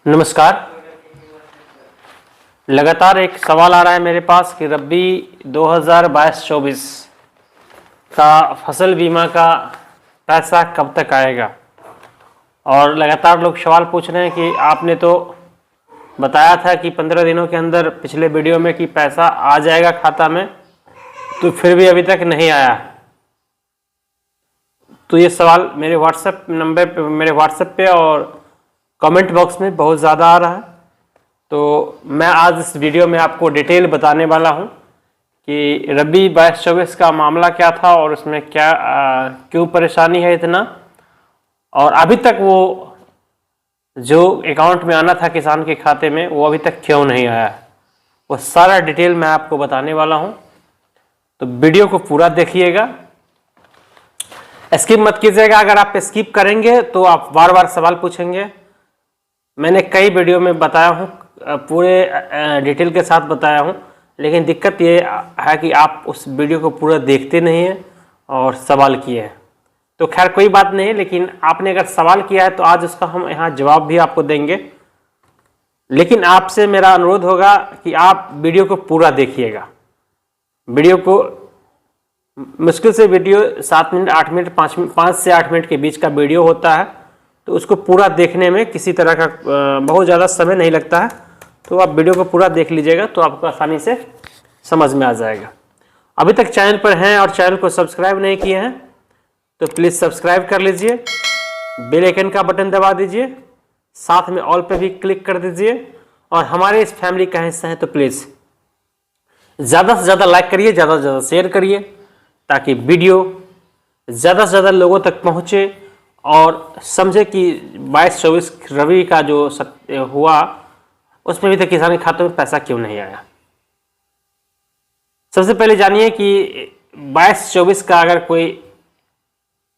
नमस्कार। लगातार एक सवाल आ रहा है मेरे पास कि रब्बी 2022-24 का फसल बीमा का पैसा कब तक आएगा। और लगातार लोग सवाल पूछ रहे हैं कि आपने तो बताया था कि 15 दिनों के अंदर पिछले वीडियो में कि पैसा आ जाएगा खाता में, तो फिर भी अभी तक नहीं आया। तो ये सवाल मेरे व्हाट्सएप नंबर पे और कमेंट बॉक्स में बहुत ज़्यादा आ रहा है। तो मैं आज इस वीडियो में आपको डिटेल बताने वाला हूं कि रब्बी 22-24 का मामला क्या था और उसमें क्या क्यों परेशानी है इतना, और अभी तक वो जो अकाउंट में आना था किसान के खाते में वो अभी तक क्यों नहीं आया। वो सारा डिटेल मैं आपको बताने वाला हूं, तो वीडियो को पूरा देखिएगा, स्किप मत कीजिएगा। अगर आप स्किप करेंगे तो आप बार बार सवाल पूछेंगे। मैंने कई वीडियो में बताया हूँ, पूरे डिटेल के साथ बताया हूँ, लेकिन दिक्कत ये है कि आप उस वीडियो को पूरा देखते नहीं हैं और सवाल किए हैं। तो खैर कोई बात नहीं, लेकिन आपने अगर सवाल किया है तो आज उसका हम यहाँ जवाब भी आपको देंगे। लेकिन आपसे मेरा अनुरोध होगा कि आप वीडियो को पूरा देखिएगा। वीडियो को मुश्किल से वीडियो 7 मिनट 8 मिनट 5 से 8 मिनट के बीच का वीडियो होता है, तो उसको पूरा देखने में किसी तरह का बहुत ज़्यादा समय नहीं लगता है। तो आप वीडियो को पूरा देख लीजिएगा तो आपको आसानी से समझ में आ जाएगा। अभी तक चैनल पर हैं और चैनल को सब्सक्राइब नहीं किए हैं तो प्लीज़ सब्सक्राइब कर लीजिए, बेल आइकन का बटन दबा दीजिए, साथ में ऑल पे भी क्लिक कर दीजिए, और हमारे इस फैमिली का हिस्सा है तो प्लीज़ ज़्यादा से ज़्यादा लाइक करिए, ज़्यादा से ज़्यादा शेयर करिए, ताकि वीडियो ज़्यादा से ज़्यादा लोगों तक पहुँचे और समझे कि 22-24 रबी का जो हुआ उसमें भी तक किसान के खातों में पैसा क्यों नहीं आया। सबसे पहले जानिए कि 22-24 का अगर कोई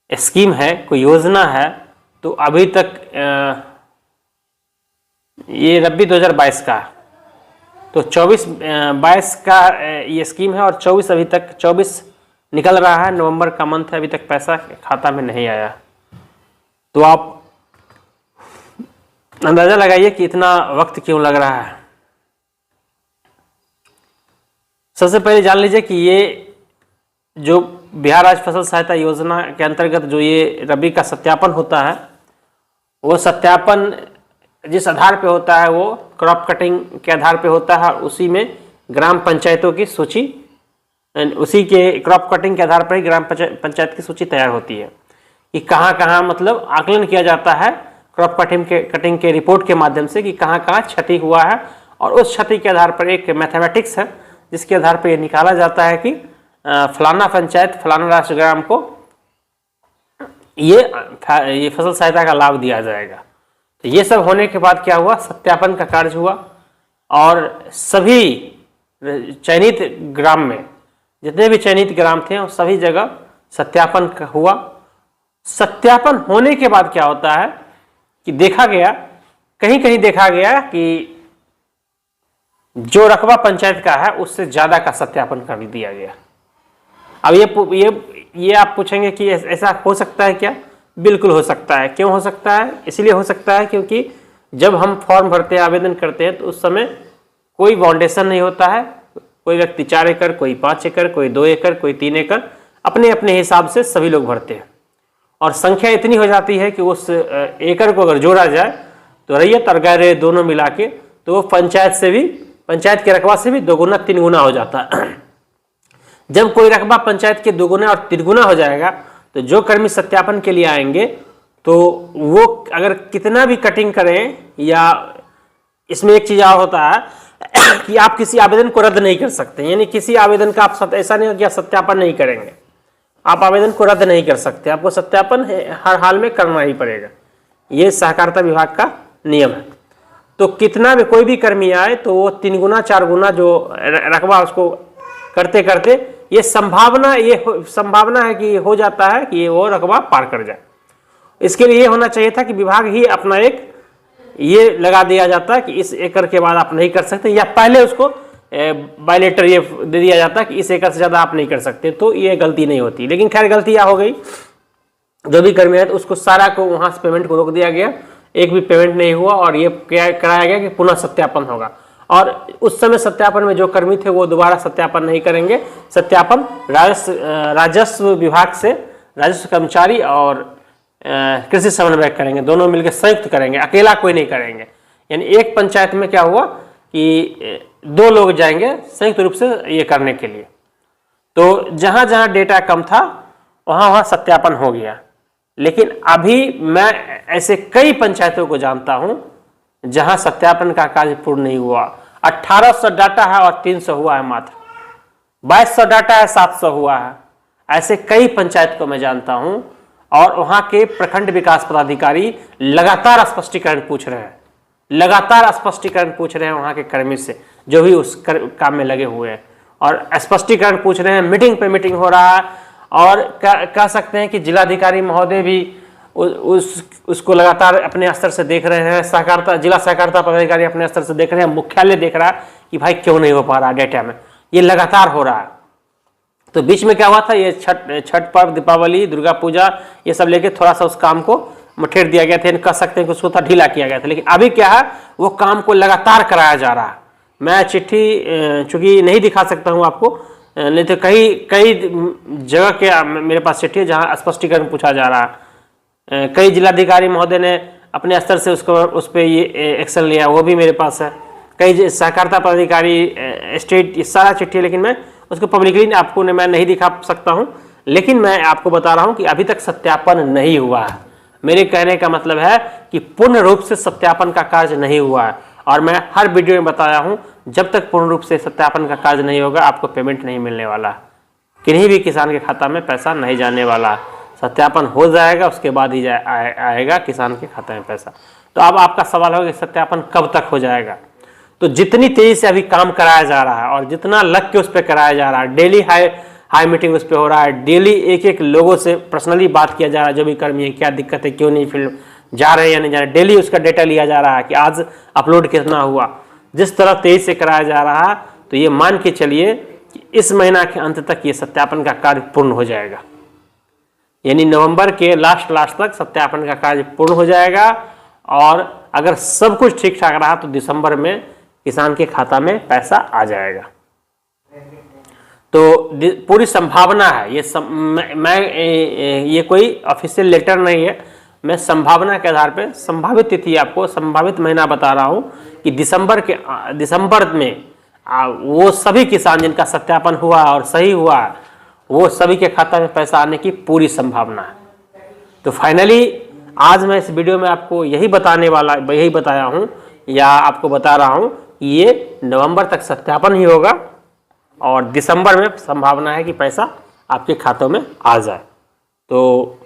स्कीम है, कोई योजना है, तो अभी तक ये रबी 2022 का, तो 22 का ये स्कीम है और 24 अभी तक 24 निकल रहा है, नवंबर का मंथ है, अभी तक पैसा खाता में नहीं आया। तो आप अंदाजा लगाइए कि इतना वक्त क्यों लग रहा है। सबसे पहले जान लीजिए कि ये जो बिहार राज्य फसल सहायता योजना के अंतर्गत जो ये रबी का सत्यापन होता है, वो सत्यापन जिस आधार पे होता है वो क्रॉप कटिंग के आधार पे होता है। उसी में ग्राम पंचायतों की सूची, उसी के क्रॉप कटिंग के आधार पर ही ग्राम पंचायत की सूची तैयार होती है कि कहाँ कहाँ मतलब आकलन किया जाता है क्रॉप कटिंग के रिपोर्ट के माध्यम से कि कहाँ कहाँ क्षति हुआ है, और उस क्षति के आधार पर एक मैथमेटिक्स है जिसके आधार पर यह निकाला जाता है कि फलाना पंचायत फलाना राष्ट्र ग्राम को ये फसल सहायता का लाभ दिया जाएगा। तो ये सब होने के बाद क्या हुआ, सत्यापन का कार्य हुआ और सभी चयनित ग्राम में जितने भी चयनित ग्राम थे सभी जगह सत्यापन हुआ। सत्यापन होने के बाद क्या होता है कि देखा गया, कहीं कहीं देखा गया कि जो रकबा पंचायत का है उससे ज्यादा का सत्यापन कर दिया गया। अब ये आप पूछेंगे कि ऐसा हो सकता है क्या? बिल्कुल हो सकता है। क्यों हो सकता है? इसलिए हो सकता है क्योंकि जब हम फॉर्म भरते हैं, आवेदन करते हैं, तो उस समय कोई बाउंडेशन नहीं होता है। कोई व्यक्ति 4 एकड़, कोई 5 एकड़, कोई 2 एकड़, कोई 3 एकड़, अपने अपने हिसाब से सभी लोग भरते हैं, और संख्या इतनी हो जाती है कि उस एकड़ को अगर जोड़ा जाए तो रैयत और गैर रैयत दोनों मिला के तो वो पंचायत के रकबा से भी 2 गुना 3 गुना हो जाता है। जब कोई रकबा पंचायत के 2 गुना और 3 गुना हो जाएगा तो जो कर्मी सत्यापन के लिए आएंगे तो वो अगर कितना भी कटिंग करें, या इसमें एक चीज और होता है कि आप किसी आवेदन को रद्द नहीं कर सकते। यानी किसी आवेदन का आप ऐसा नहीं हो कि आप सत्यापन नहीं करेंगे, आप आवेदन को रद्द नहीं कर सकते, आपको सत्यापन हर हाल में करना ही पड़ेगा। ये सहकारिता विभाग का नियम है। तो कितना भी कोई भी कर्मी आए तो वो 3 गुना 4 गुना जो रकबा उसको करते करते ये संभावना है कि हो जाता है कि वो रकबा पार कर जाए। इसके लिए ये होना चाहिए था कि विभाग ही अपना एक ये लगा दिया जाता है कि इस एकड़ के बाद आप नहीं कर सकते, या पहले उसको बाय लेटर ये दे दिया जाता है कि इस एकड़ से ज़्यादा आप नहीं कर सकते, तो ये गलती नहीं होती। लेकिन खैर गलती क्या हो गई, जो भी कर्मी है तो उसको सारा को वहाँ से पेमेंट को रोक दिया गया, एक भी पेमेंट नहीं हुआ और ये कराया गया कि पुनः सत्यापन होगा। और उस समय सत्यापन में जो कर्मी थे वो दोबारा सत्यापन नहीं करेंगे। सत्यापन राजस्व विभाग से राजस्व कर्मचारी और कृषि समन्वयक करेंगे, दोनों मिलकर संयुक्त करेंगे, अकेला कोई नहीं करेंगे। यानी एक पंचायत में क्या हुआ कि 2 लोग जाएंगे संयुक्त रूप से ये करने के लिए। तो जहां जहां डेटा कम था वहां वहां सत्यापन हो गया। लेकिन अभी मैं ऐसे कई पंचायतों को जानता हूं जहां सत्यापन का कार्य पूर्ण नहीं हुआ। 1800 डाटा है और 300 हुआ है मात्र, 2200 डाटा है 700 हुआ है। ऐसे कई पंचायत को मैं जानता हूं और वहां के प्रखंड विकास पदाधिकारी लगातार स्पष्टीकरण पूछ रहे हैं, लगातार स्पष्टीकरण पूछ रहे हैं वहां के कर्मी से जो भी उस काम में लगे हुए हैं, और स्पष्टीकरण पूछ रहे हैं। मीटिंग पे मीटिंग हो रहा है और कह सकते हैं कि जिलाधिकारी महोदय भी उसको लगातार अपने स्तर से देख रहे हैं। सहकारिता जिला सहकारिता पदाधिकारी अपने स्तर से देख रहे हैं, मुख्यालय देख रहा है कि भाई क्यों नहीं हो पा रहा डेटा में, ये लगातार हो रहा है। तो बीच में क्या हुआ था, ये छठ पर्व, दीपावली, दुर्गा पूजा, ये सब लेके थोड़ा सा उस काम को मठेर दिया गया था, कह सकते हैं कि उसको ढीला किया गया था। लेकिन अभी क्या है, वो काम को लगातार कराया जा रहा है। मैं चिट्ठी चूंकि नहीं दिखा सकता हूँ आपको, नहीं तो कई जगह के मेरे पास चिट्ठी है जहाँ स्पष्टीकरण पूछा जा रहा है। कई जिलाधिकारी महोदय ने अपने स्तर से उस पर ये एक्शन लिया, वो भी मेरे पास है। कई सहकारिता पदाधिकारी स्टेट, ये सारा चिट्ठी है, लेकिन मैं उसको पब्लिकली आपको मैं नहीं दिखा सकता हूँ। लेकिन मैं आपको बता रहा हूँ कि अभी तक सत्यापन नहीं हुआ है। मेरे कहने का मतलब है कि पूर्ण रूप से सत्यापन का कार्य नहीं हुआ है। और मैं हर वीडियो में बताया हूँ, जब तक पूर्ण रूप से सत्यापन का कार्य नहीं होगा आपको पेमेंट नहीं मिलने वाला, किन्हीं भी किसान के खाता में पैसा नहीं जाने वाला। सत्यापन हो जाएगा उसके बाद ही आएगा किसान के खाते में पैसा। तो अब आपका सवाल होगा कि सत्यापन कब तक हो जाएगा। तो जितनी तेजी से अभी काम कराया जा रहा है और जितना लग के उस पर कराया जा रहा है, डेली हाई मीटिंग उस पर हो रहा है, डेली एक लोगों से पर्सनली बात किया जा रहा है, जो भी कर्मी है क्या दिक्कत है, क्यों नहीं फिल्म जा रहे हैं या नहीं जा रहे, डेली उसका डेटा लिया जा रहा है कि आज अपलोड कितना हुआ। जिस तरह तेजी से कराया जा रहा है, तो ये मान के चलिए कि इस महीना के अंत तक ये सत्यापन का कार्य पूर्ण हो जाएगा। यानी नवंबर के लास्ट तक सत्यापन का कार्य पूर्ण हो जाएगा। और अगर सब कुछ ठीक ठाक रहा तो दिसंबर में किसान के खाता में पैसा आ जाएगा। तो पूरी संभावना है, ये कोई ऑफिशियल लेटर नहीं है, मैं संभावना के आधार पे संभावित तिथि आपको संभावित महीना बता रहा हूँ कि दिसंबर में वो सभी किसान जिनका सत्यापन हुआ और सही हुआ, वो सभी के खाता में पैसा आने की पूरी संभावना है। तो फाइनली आज मैं इस वीडियो में आपको यही बताया हूँ या आपको बता रहा हूँ कि ये नवंबर तक सत्यापन ही होगा और दिसंबर में संभावना है कि पैसा आपके खातों में आ जाए। तो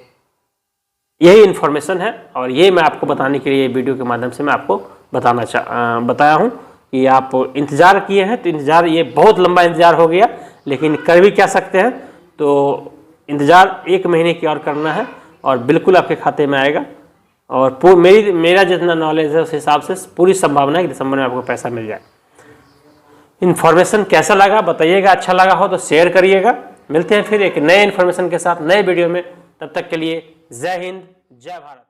यही इन्फॉर्मेशन है और ये मैं आपको बताने के लिए वीडियो के माध्यम से मैं आपको बताया हूँ कि आप इंतज़ार किए हैं। तो इंतज़ार, ये बहुत लंबा इंतज़ार हो गया, लेकिन कर भी क्या सकते हैं। तो इंतज़ार 1 महीने की और करना है और बिल्कुल आपके खाते में आएगा। और मेरा जितना नॉलेज है उस हिसाब से पूरी संभावना है कि दिसंबर में आपको पैसा मिल जाए। इन्फॉर्मेशन कैसा लगा बताइएगा, अच्छा लगा हो तो शेयर करिएगा। मिलते हैं फिर एक नए इन्फॉर्मेशन के साथ नए वीडियो में, तब तक के लिए जय हिंद जय भारत।